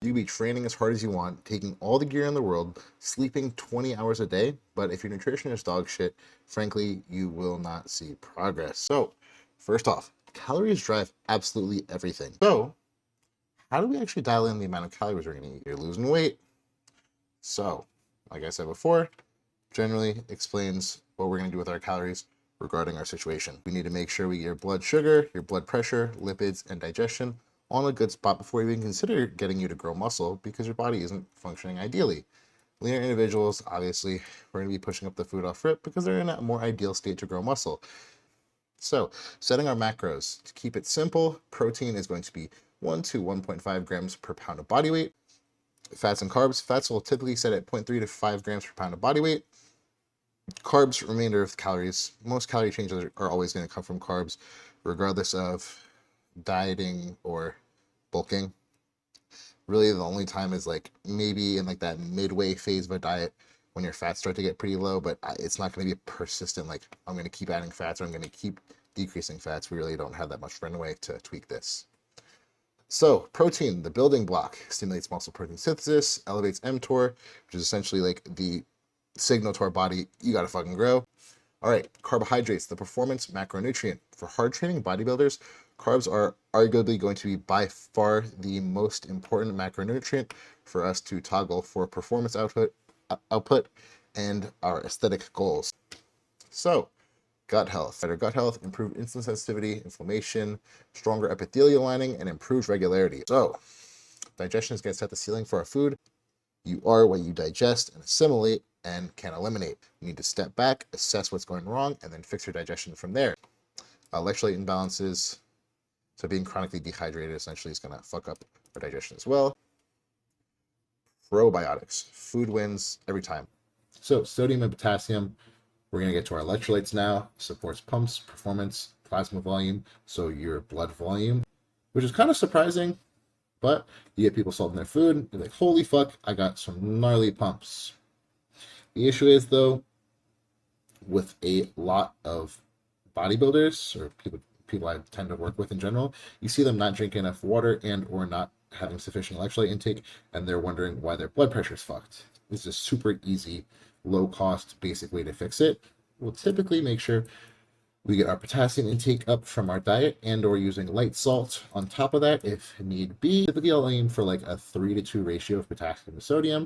You can be training as hard as you want, taking all the gear in the world, sleeping 20 hours a day, but if your nutrition is dog shit, frankly, you will not see progress. So, first off, calories drive absolutely everything. So, how do we actually dial in the amount of calories we're going to eat? You're losing weight. So, like I said before, generally explains what we're going to do with our calories regarding our situation. We need to make sure we get your blood sugar, your blood pressure, lipids, and digestion on a good spot before we even consider getting you to grow muscle because your body isn't functioning ideally. Leaner individuals, obviously, we're going to be pushing up the food off rip because they're in a more ideal state to grow muscle. So, setting our macros. To keep it simple, protein is going to be 1 to 1.5 grams per pound of body weight. Fats and carbs. Fats will typically set at 0.3 to 5 grams per pound of body weight. Carbs, remainder of calories. Most calorie changes are always going to come from carbs, regardless of dieting or bulking. Really, the only time is like maybe in like that midway phase of a diet when your fats start to get pretty low, but it's not going to be persistent. Like I'm going to keep adding fats or I'm going to keep decreasing fats. We really don't have that much runway to tweak this. So protein, the building block, stimulates muscle protein synthesis, elevates mTOR, which is essentially like the signal to our body, you got to fucking grow. All right, carbohydrates, the performance macronutrient. For hard training bodybuilders, carbs are arguably going to be by far the most important macronutrient for us to toggle for performance output and our aesthetic goals. So, gut health. Better gut health, improved insulin sensitivity, inflammation, stronger epithelial lining, and improved regularity. So, digestion is going to set the ceiling for our food. You are what you digest and assimilate and can eliminate. You need to step back, assess what's going wrong, and then fix your digestion from there. Electrolyte imbalances. So being chronically dehydrated essentially is going to fuck up our digestion as well. Probiotics. Food wins every time. So sodium and potassium. We're going to get to our electrolytes now. Supports pumps, performance, plasma volume, so your blood volume, which is kind of surprising. But you get people salting their food, you're like, holy fuck, I got some gnarly pumps. The issue is, though, with a lot of bodybuilders or people I tend to work with in general, you see them not drinking enough water and or not having sufficient electrolyte intake, and they're wondering why their blood pressure is fucked. This is a super easy, low-cost, basic way to fix it. We'll typically make sure we get our potassium intake up from our diet and or using light salt on top of that if need be. Typically I'll aim for like a 3-to-2 ratio of potassium to sodium.